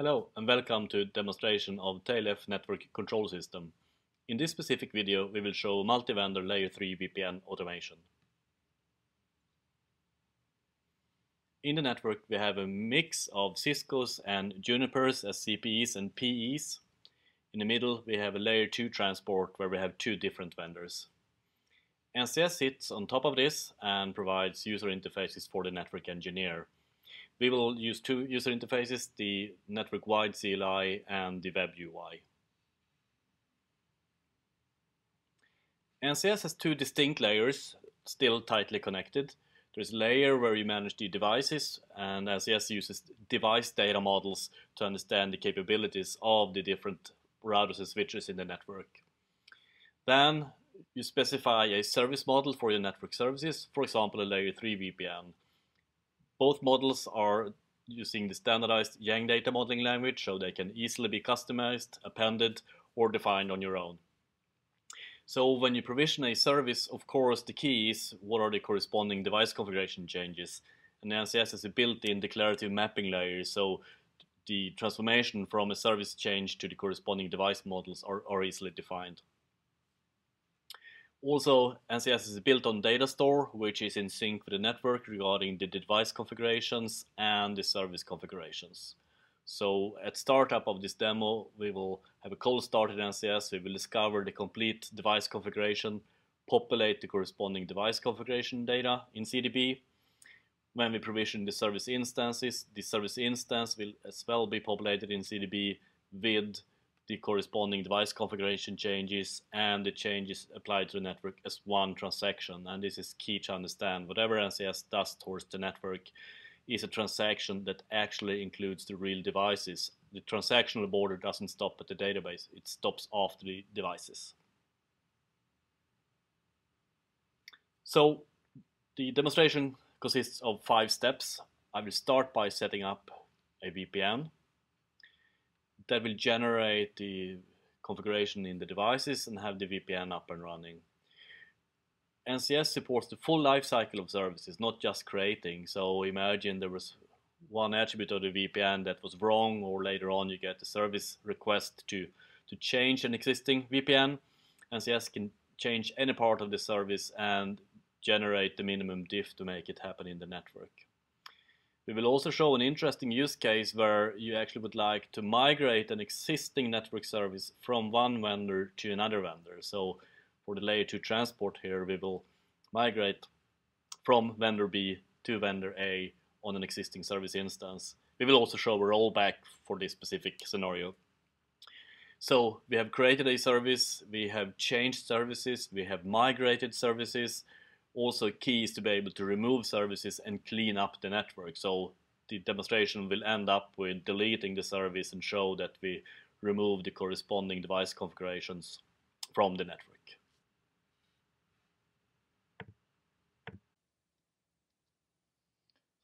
Hello and welcome to a demonstration of TLF network control system. In this specific video we will show multi-vendor layer 3 VPN automation. In the network we have a mix of Cisco's and Junipers as CPEs and PEs. In the middle we have a layer 2 transport where we have two different vendors. NCS sits on top of this and provides user interfaces for the network engineer. We will use two user interfaces, the network-wide CLI and the web UI. NCS has two distinct layers, still tightly connected. There's a layer where you manage the devices, and NCS uses device data models to understand the capabilities of the different routers and switches in the network. Then you specify a service model for your network services, for example a layer 3 VPN. Both models are using the standardized Yang data modeling language, so they can easily be customized, appended, or defined on your own. So when you provision a service, of course, the key is what are the corresponding device configuration changes. And NCS has a built-in declarative mapping layer, so the transformation from a service change to the corresponding device models are easily defined. Also, NCS is built on data store, which is in sync with the network regarding the device configurations and the service configurations. So at startup of this demo, we will have a cold start in NCS. We will discover the complete device configuration, populate the corresponding device configuration data in CDB. When we provision the service instances, the service instance will as well be populated in CDB with the corresponding device configuration changes and the changes applied to the network as one transaction. And this is key to understand. Whatever NCS does towards the network is a transaction that actually includes the real devices. The transactional border doesn't stop at the database, it stops after the devices. So the demonstration consists of 5 steps. I will start by setting up a VPN. That will generate the configuration in the devices and have the VPN up and running. NCS supports the full life cycle of services, not just creating. So imagine there was one attribute of the VPN that was wrong, or later on you get a service request to change an existing VPN. NCS can change any part of the service and generate the minimum diff to make it happen in the network. We will also show an interesting use case where you actually would like to migrate an existing network service from one vendor to another vendor. So for the layer 2 transport here, we will migrate from vendor B to vendor A on an existing service instance. We will also show a rollback for this specific scenario. So we have created a service, we have changed services, we have migrated services. Also key is to be able to remove services and clean up the network. So the demonstration will end up with deleting the service and show that we remove the corresponding device configurations from the network.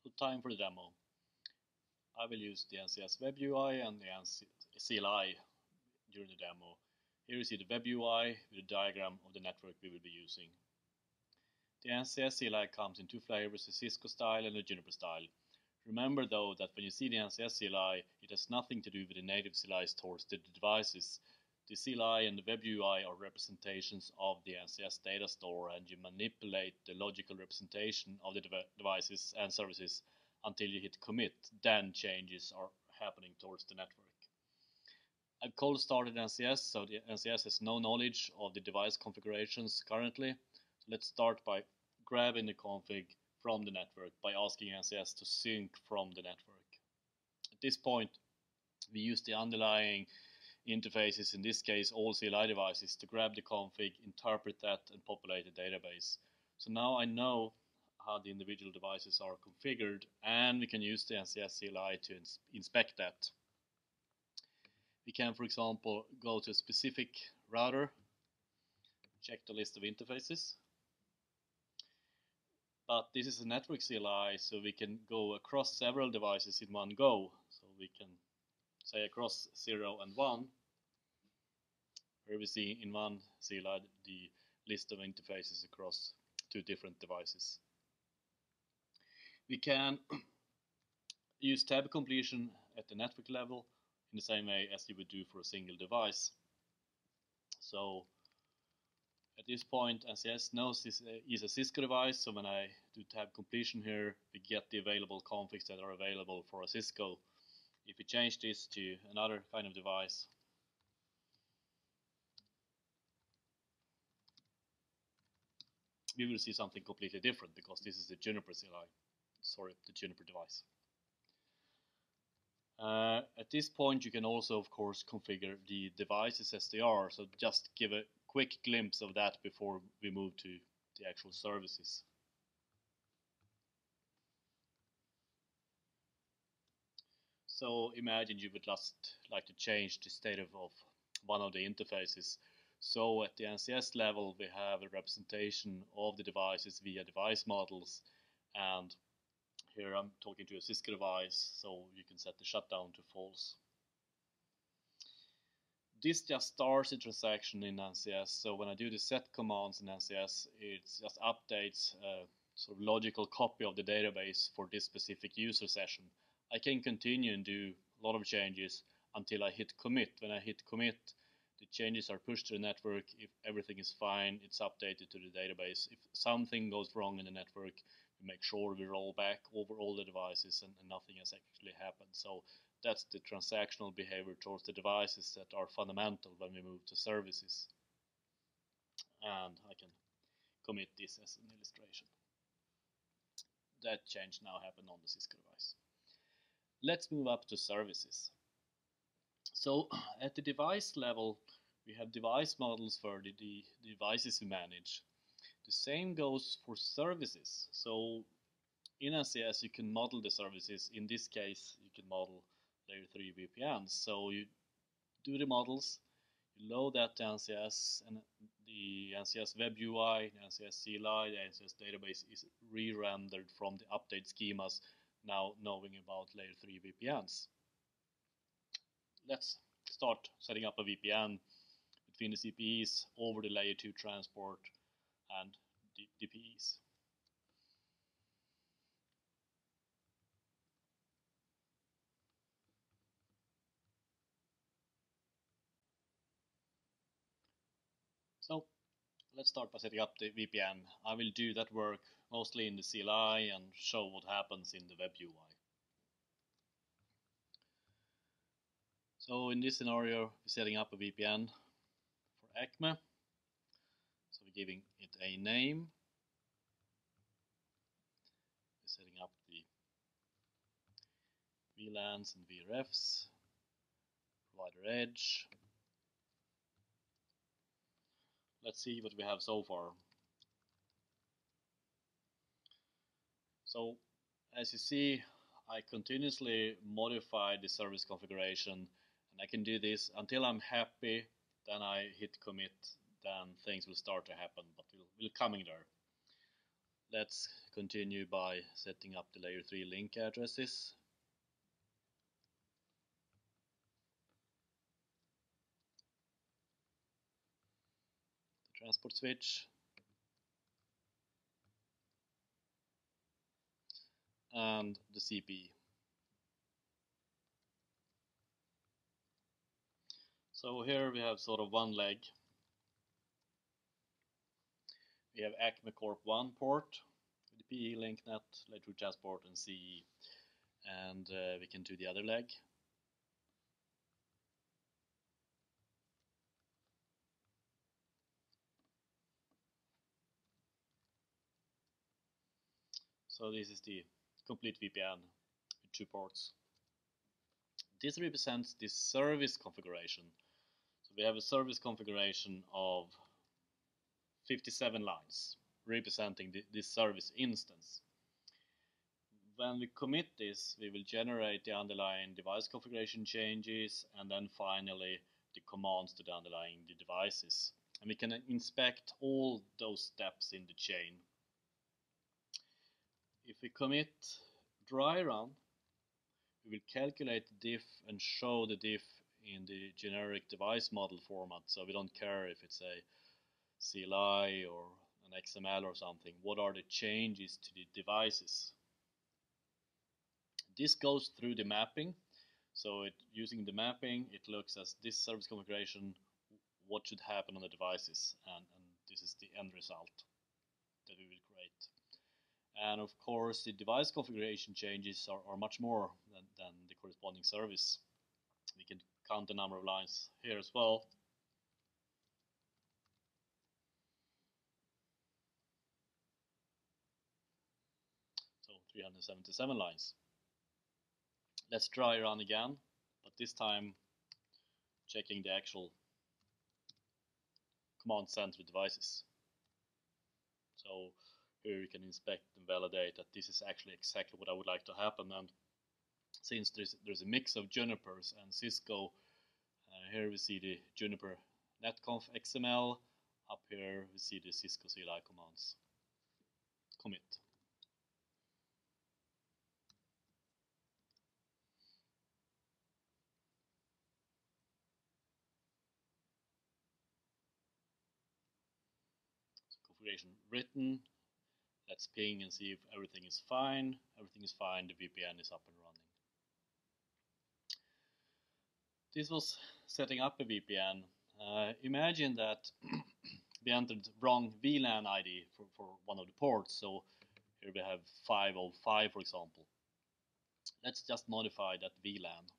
So time for the demo. I will use the NCS web UI and the CLI during the demo. Here you see the web UI with a diagram of the network we will be using. The NCS CLI comes in two flavors, a Cisco style and a Juniper style. Remember though that when you see the NCS CLI, it has nothing to do with the native CLIs towards the devices. The CLI and the web UI are representations of the NCS data store, and you manipulate the logical representation of the devices and services until you hit commit. Then changes are happening towards the network. I've cold started NCS, so the NCS has no knowledge of the device configurations currently. Let's start by grabbing the config from the network by asking NCS to sync from the network. At this point, we use the underlying interfaces, in this case all CLI devices, to grab the config, interpret that, and populate the database. So now I know how the individual devices are configured, and we can use the NCS CLI to inspect that. We can, for example, go to a specific router, check the list of interfaces. But this is a network CLI, so we can go across several devices in one go. So we can say across 0 and 1. Here we see in one CLI the list of interfaces across 2 different devices. We can use tab completion at the network level, in the same way as you would do for a single device. So at this point, NCS knows this is a Cisco device, so when I do tab completion here, we get the available configs that are available for a Cisco. If we change this to another kind of device, we will see something completely different because this is the Juniper CLI, the Juniper device. At this point, you can also, of course, configure the devices as they are. So just give a quick glimpse of that before we move to the actual services. So imagine you would just like to change the state of one of the interfaces. So at the NCS level, we have a representation of the devices via device models, and here I'm talking to a Cisco device, so you can set the shutdown to false. This just starts the transaction in NCS, so when I do the set commands in NCS, it just updates a sort of logical copy of the database for this specific user session. I can continue and do a lot of changes until I hit commit. When I hit commit, the changes are pushed to the network. If everything is fine, it's updated to the database. If something goes wrong in the network, we make sure we roll back over all the devices and nothing has actually happened. So that's the transactional behavior towards the devices that are fundamental when we move to services. And I can commit this as an illustration. That change now happened on the Cisco device. Let's move up to services. So at the device level, we have device models for the devices we manage. The same goes for services. So in NCS, you can model the services. In this case, you can model layer 3 VPNs. So you do the models, you load that to NCS, and the NCS web UI, the NCS CLI, the NCS database is re-rendered from the update schemas, now knowing about layer 3 VPNs. Let's start setting up a VPN between the CPEs over the layer 2 transport and the DPEs. So let's start by setting up the VPN. I will do that work mostly in the CLI and show what happens in the web UI. So in this scenario, we're setting up a VPN for Acme. So we're giving it a name. We're setting up the VLANs and VRFs, provider edge. Let's see what we have so far. So as you see, I continuously modify the service configuration, and I can do this until I'm happy. Then I hit commit, then things will start to happen, but we'll coming there. Let's continue by setting up the layer 3 link addresses. The transport switch. And the CPE. So here we have sort of one leg. We have Acme Corp 1 port with the PE, LinkNet, layer 2 transport, and CE. And we can do the other leg. So this is the complete VPN with 2 ports. This represents the service configuration. So we have a service configuration of 57 lines representing this service instance. When we commit this, we will generate the underlying device configuration changes and then finally the commands to the underlying devices. And we can inspect all those steps in the chain. If we commit dry run, we will calculate the diff and show the diff in the generic device model format. So we don't care if it's a CLI or an XML or something. What are the changes to the devices? This goes through the mapping. So using the mapping, it looks as this service configuration, what should happen on the devices, and this is the end result that we will create. And of course, the device configuration changes are much more than the corresponding service. We can count the number of lines here as well. So 377 lines. Let's try run again, but this time checking the actual command sent to devices. So here we can inspect and validate that this is actually exactly what I would like to happen. And since there's a mix of Junipers and Cisco, here we see the Juniper netconf XML. Up here we see the Cisco CLI commands. Commit. So configuration written. Let's ping and see if everything is fine. Everything is fine. The VPN is up and running. This was setting up a VPN. Imagine that we entered wrong VLAN ID for one of the ports. So here we have 505, for example. Let's just modify that VLAN.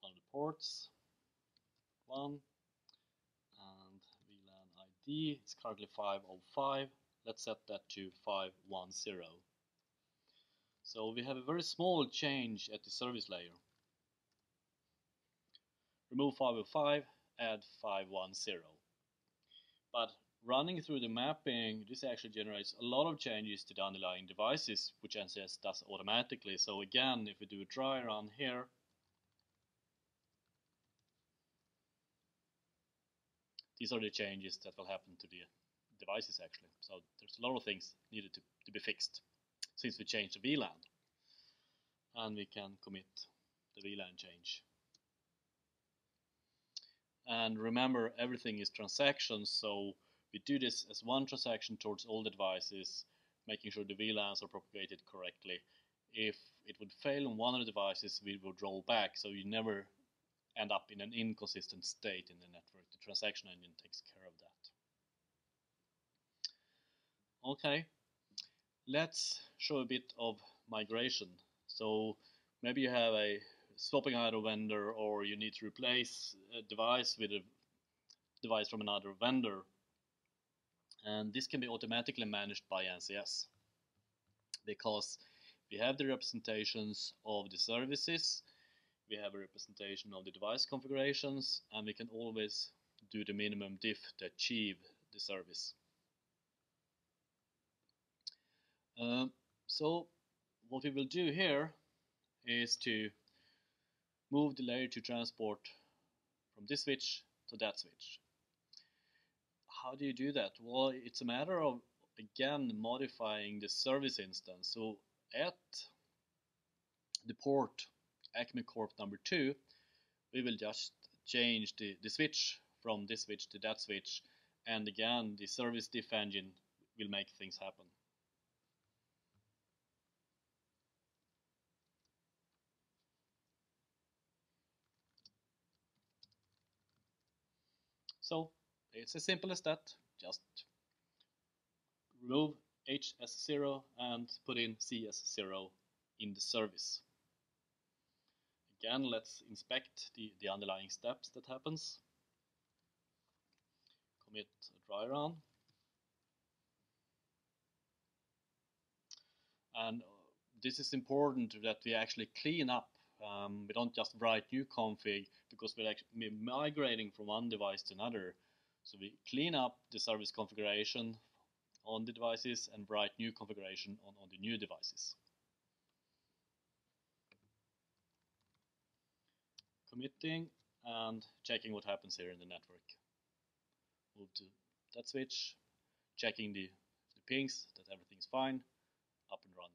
One of the ports, 1, and VLAN ID is currently 505. Let's set that to 510. So we have a very small change at the service layer. Remove 505, add 510. But running through the mapping, this actually generates a lot of changes to the underlying devices, which NCS does automatically. So again, if we do a try run here, these are the changes that will happen to the devices actually. So there's a lot of things needed to be fixed since we changed the VLAN. And we can commit the VLAN change. And remember, everything is transactions, so we do this as one transaction towards all the devices, making sure the VLANs are propagated correctly. If it would fail on one of the devices, we would roll back, so you never end up in an inconsistent state in the network. The transaction engine takes care of that. Okay, let's show a bit of migration. So maybe you have a swapping out a vendor, or you need to replace a device with a device from another vendor, and this can be automatically managed by NCS because we have the representations of the services, we have a representation of the device configurations, and we can always do the minimum diff to achieve the service. So what we will do here is to move the layer to transport from this switch to that switch. How do you do that? Well, it's a matter of, again, modifying the service instance. So at the port Acme Corp number 2, we will just change the switch from this switch to that switch, and again, the service diff engine will make things happen. So it's as simple as that. Just remove HS0 and put in CS0 in the service. Again, let's inspect the underlying steps that happens. Commit a dry run. And this is important that we actually clean up. We don't just write new config because we're actually migrating from one device to another. So we clean up the service configuration on the devices and write new configuration on the new devices. Committing and checking what happens here in the network. Move to that switch, checking the pings, that everything's fine, up and running.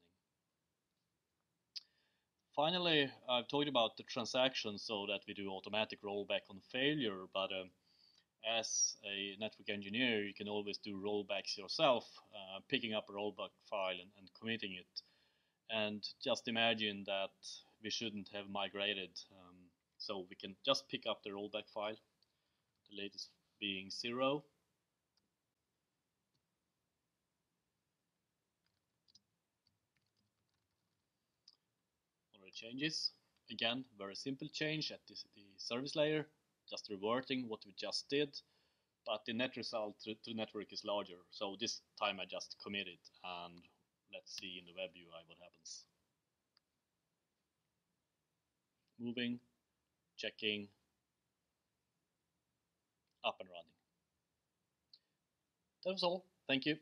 Finally, I've talked about the transactions so that we do automatic rollback on failure, but as a network engineer, you can always do rollbacks yourself, picking up a rollback file and committing it. And just imagine that we shouldn't have migrated. So we can just pick up the rollback file, the latest being 0. Already changes. Again, very simple change at the service layer, just reverting what we just did. But the net result to the network is larger. So this time I just committed, and let's see in the web UI what happens. Moving, checking, up and running. That was all. Thank you.